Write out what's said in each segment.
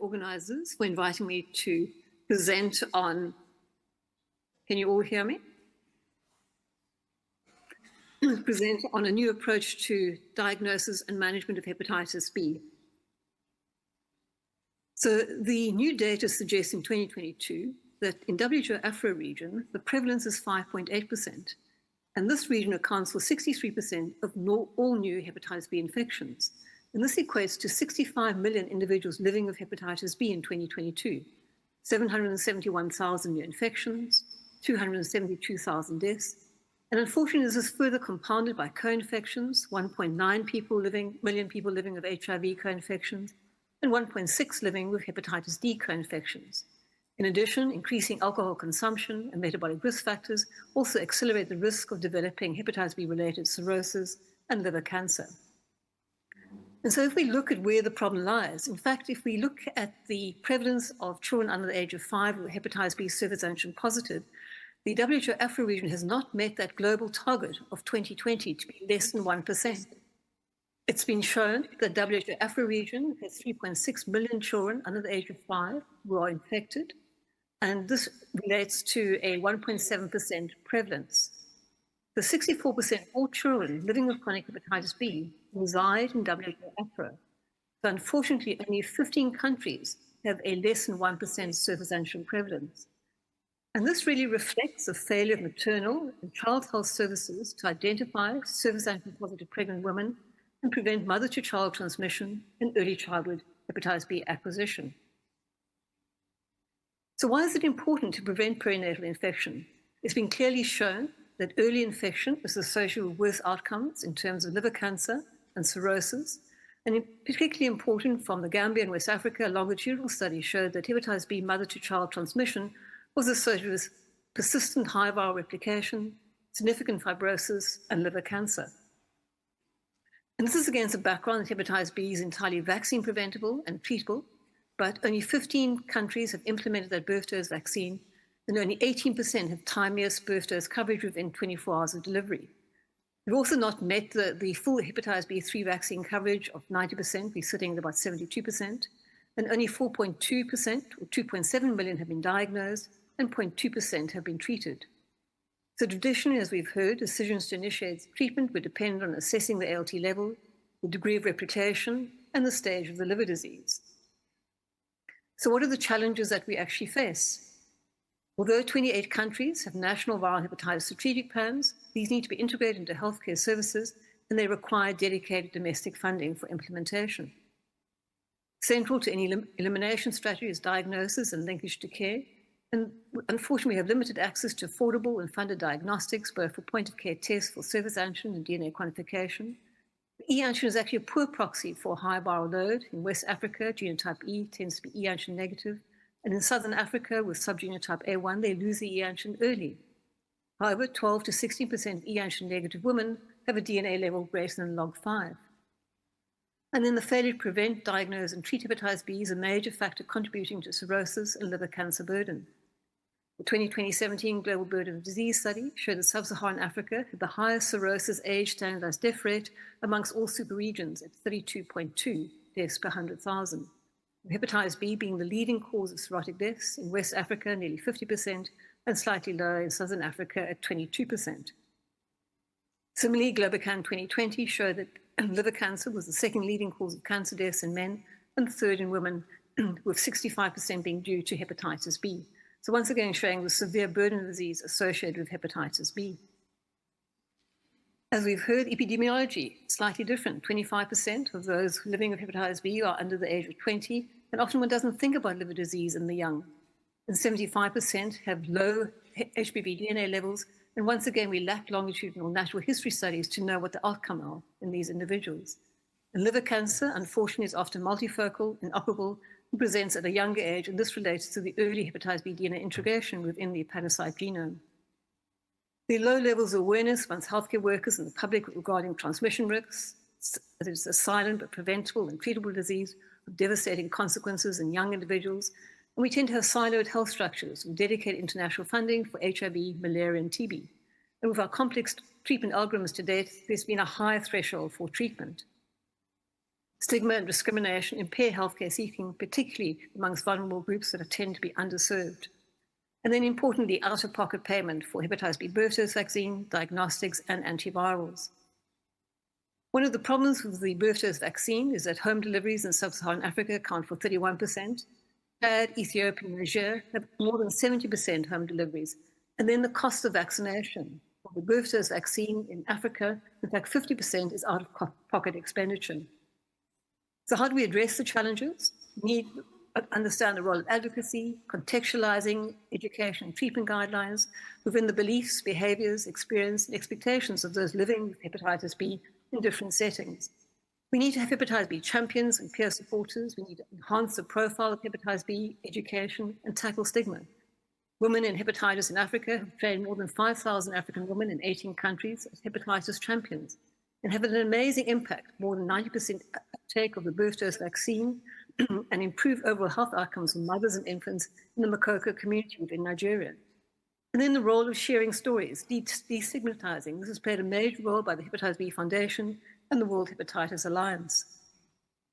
Organisers for inviting me to present on, can you all hear me? Present on a new approach to diagnosis and management of hepatitis B. So the new data suggests in 2022 that in WHO Afro region, the prevalence is 5.8%, and this region accounts for 63% of all new hepatitis B infections. And this equates to 65 million individuals living with hepatitis B in 2022, 771,000 new infections, 272,000 deaths. And unfortunately, this is further compounded by co-infections, 1.9 million people living with HIV co-infections, and 1.6 living with hepatitis D co-infections. In addition, increasing alcohol consumption and metabolic risk factors also accelerate the risk of developing hepatitis B-related cirrhosis and liver cancer. And so if we look at where the problem lies, in fact, if we look at the prevalence of children under the age of 5 with hepatitis B surface antigen positive, the WHO Afro region has not met that global target of 2020 to be less than 1%. It's been shown that WHO Afro region has 3.6 million children under the age of 5 who are infected, and this relates to a 1.7% prevalence. The 64% of all children living with chronic hepatitis B reside in WHO Afro. So unfortunately, only 15 countries have a less than 1% surface antigen prevalence. And this really reflects the failure of maternal and child health services to identify surface antigen positive pregnant women and prevent mother-to-child transmission and early childhood hepatitis B acquisition. So why is it important to prevent perinatal infection? It's been clearly shown that early infection is associated with worse outcomes in terms of liver cancer and cirrhosis. And particularly important from the Gambia and West Africa, a longitudinal study showed that hepatitis B mother-to-child transmission was associated with persistent high viral replication, significant fibrosis, and liver cancer. And this is against a background that hepatitis B is entirely vaccine preventable and treatable, but only 15 countries have implemented that birth dose vaccine, and only 18% have time-years birth dose coverage within 24 hours of delivery. We've also not met the full hepatitis B3 vaccine coverage of 90%, we're sitting at about 72%, and only 4.2% or 2.7 million have been diagnosed, and 0.2% have been treated. So traditionally, as we've heard, decisions to initiate treatment would depend on assessing the ALT level, the degree of replication, and the stage of the liver disease. So what are the challenges that we actually face? Although 28 countries have national viral hepatitis strategic plans, these need to be integrated into healthcare services, and they require dedicated domestic funding for implementation. Central to any elimination strategy is diagnosis and linkage to care. And unfortunately, we have limited access to affordable and funded diagnostics, both for point-of-care tests for surface antigen and DNA quantification. The E-antigen is actually a poor proxy for high viral load. In West Africa, genotype E tends to be E-antigen negative. And in Southern Africa, with subgenotype A1, they lose the E-antigen early. However, 12 to 16% of E-antigen negative women have a DNA level greater than log 5. And then the failure to prevent, diagnose, and treat hepatitis B is a major factor contributing to cirrhosis and liver cancer burden. The 2017 Global Burden of Disease study showed that sub-Saharan Africa had the highest cirrhosis age standardized death rate amongst all super regions at 32.2 deaths per 100,000. Hepatitis B being the leading cause of cirrhotic deaths in West Africa, nearly 50%, and slightly lower in Southern Africa at 22%. Similarly, Globocan 2020 showed that liver cancer was the second leading cause of cancer deaths in men and third in women, with 65% being due to hepatitis B. So once again, showing the severe burden of disease associated with hepatitis B. As we've heard, epidemiology is slightly different. 25% of those living with hepatitis B are under the age of 20, and often one doesn't think about liver disease in the young. And 75% have low HBV DNA levels, and once again, we lack longitudinal natural history studies to know what the outcome are in these individuals. And liver cancer, unfortunately, is often multifocal, inoperable, and presents at a younger age, and this relates to the early hepatitis B DNA integration within the hepatocyte genome. The low levels of awareness amongst healthcare workers and the public regarding transmission risks, that it's a silent but preventable and treatable disease with devastating consequences in young individuals. And we tend to have siloed health structures with dedicated international funding for HIV, malaria, and TB. And with our complex treatment algorithms to date, there's been a higher threshold for treatment. Stigma and discrimination impair healthcare seeking, particularly amongst vulnerable groups that tend to be underserved. And then importantly, out-of-pocket payment for hepatitis B birth dose vaccine, diagnostics, and antivirals. One of the problems with the birth dose vaccine is that home deliveries in sub-Saharan Africa account for 31%. Chad, Ethiopia, and Niger have more than 70% home deliveries. And then the cost of vaccination. For the birth dose vaccine in Africa, in fact, 50% is out-of-pocket expenditure. So how do we address the challenges? We need to understand the role of advocacy, contextualizing education and treatment guidelines within the beliefs, behaviors, experience, and expectations of those living with hepatitis B in different settings. We need to have hepatitis B champions and peer supporters. We need to enhance the profile of hepatitis B education and tackle stigma. Women in hepatitis in Africa have trained more than 5,000 African women in 18 countries as hepatitis champions and have an amazing impact, more than 90% uptake of the birth dose vaccine and improve overall health outcomes for mothers and infants in the Makoko community within Nigeria. And then the role of sharing stories, destigmatizing. This has played a major role by the Hepatitis B Foundation and the World Hepatitis Alliance.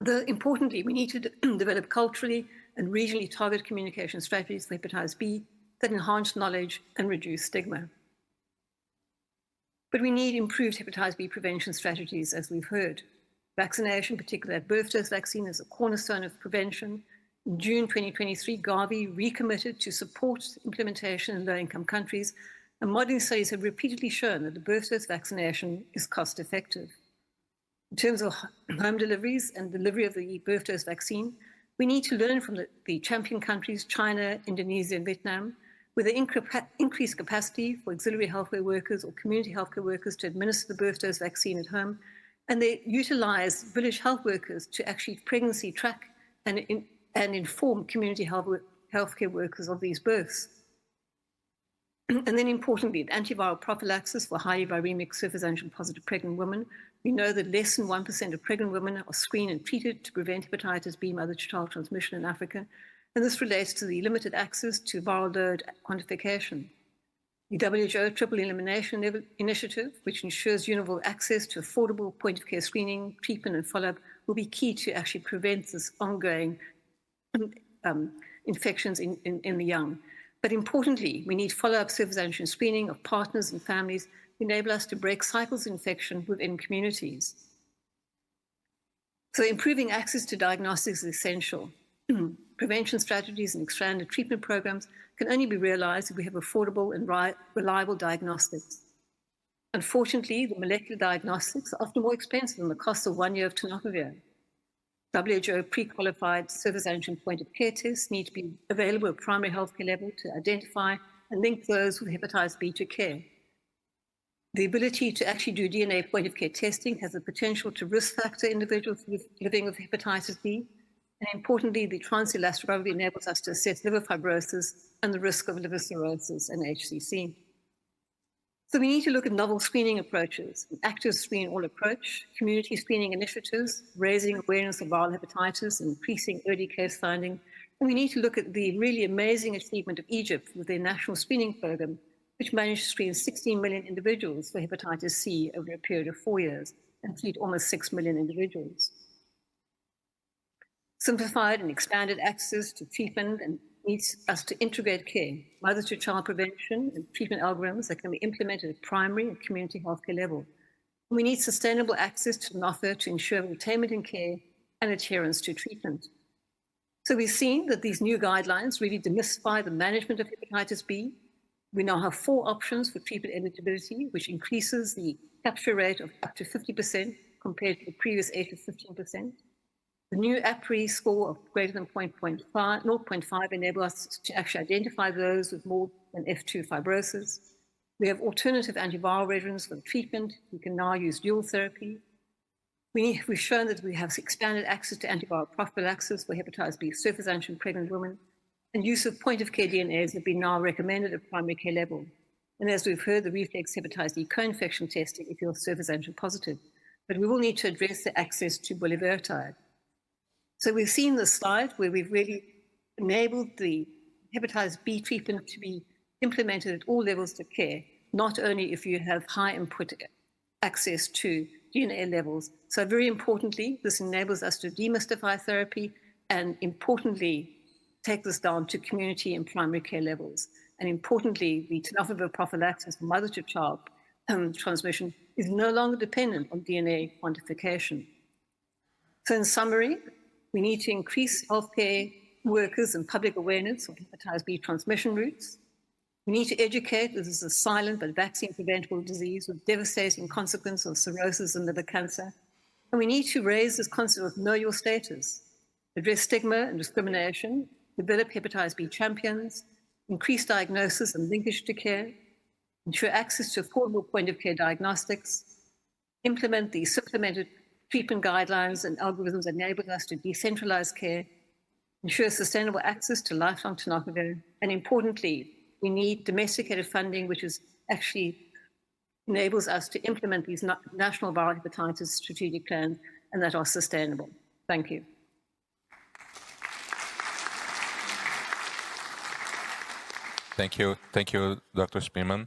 Importantly, we need to develop culturally and regionally targeted communication strategies for hepatitis B that enhance knowledge and reduce stigma. But we need improved hepatitis B prevention strategies, as we've heard. Vaccination, particularly that birth dose vaccine, is a cornerstone of prevention. In June 2023, Gavi recommitted to support implementation in low-income countries, and modern studies have repeatedly shown that the birth dose vaccination is cost-effective. In terms of home deliveries and delivery of the birth dose vaccine, we need to learn from the champion countries, China, Indonesia, and Vietnam, with the increased capacity for auxiliary healthcare workers or community healthcare workers to administer the birth dose vaccine at home, and they utilize village health workers to actually pregnancy track and inform community healthcare workers of these births. And then importantly, antiviral prophylaxis for highly viremic surface antigen positive pregnant women. We know that less than 1% of pregnant women are screened and treated to prevent hepatitis B mother-to-child transmission in Africa. And this relates to the limited access to viral load quantification. The WHO Triple Elimination Initiative, which ensures universal access to affordable point-of-care screening, treatment, and follow-up, will be key to actually prevent this ongoing infections in the young. But importantly, we need follow-up surface antigen screening of partners and families to enable us to break cycles of infection within communities. So improving access to diagnostics is essential. Prevention strategies and expanded treatment programs can only be realized if we have affordable and reliable diagnostics. Unfortunately, the molecular diagnostics are often more expensive than the cost of 1 year of tenofovir. WHO pre-qualified surface antigen point-of-care tests need to be available at primary healthcare level to identify and link those with hepatitis B to care. The ability to actually do DNA point-of-care testing has the potential to risk factor individuals living with hepatitis B. And importantly, the transelastography enables us to assess liver fibrosis and the risk of liver cirrhosis and HCC. So we need to look at novel screening approaches, an active screen all approach, community screening initiatives, raising awareness of viral hepatitis, and increasing early case finding. And we need to look at the really amazing achievement of Egypt with their national screening program, which managed to screen 16 million individuals for hepatitis C over a period of 4 years and treat almost 6 million individuals. Simplified and expanded access to treatment and needs us to integrate care, mother-to-child prevention and treatment algorithms that can be implemented at primary and community healthcare level. We need sustainable access to an offer to ensure attainment in care and adherence to treatment. So we've seen that these new guidelines really demystify the management of hepatitis B. We now have 4 options for treatment eligibility, which increases the capture rate of up to 50% compared to the previous 8 to 15%. The new APRI score of greater than 0.5 enables us to actually identify those with more than F2 fibrosis. We have alternative antiviral regimens for the treatment. We can now use dual therapy. We've shown that we have expanded access to antiviral prophylaxis for hepatitis B surface antigen pregnant women, and use of point-of-care DNAs have been now recommended at primary care level. And as we've heard, the reflex hepatitis D co-infection testing if you're surface antigen positive. But we will need to address the access to bulevirtide. So we've seen this slide where we've really enabled the hepatitis B treatment to be implemented at all levels of care, not only if you have high input access to DNA levels. So very importantly, this enables us to demystify therapy and importantly, take this down to community and primary care levels. And importantly, the tenofovir prophylaxis for mother to child transmission is no longer dependent on DNA quantification. So in summary, we need to increase healthcare workers and public awareness of hepatitis B transmission routes. We need to educate that this is a silent but vaccine-preventable disease with devastating consequences of cirrhosis and liver cancer. And we need to raise this concept of know your status, address stigma and discrimination, develop hepatitis B champions, increase diagnosis and linkage to care, ensure access to affordable point-of-care diagnostics, implement the supplemented treatment guidelines and algorithms that enable us to decentralize care, ensure sustainable access to lifelong tenofovir, and importantly, we need domesticated funding, which is actually enables us to implement these national viral hepatitis strategic plans and that are sustainable. Thank you. Thank you, Dr. Spearman.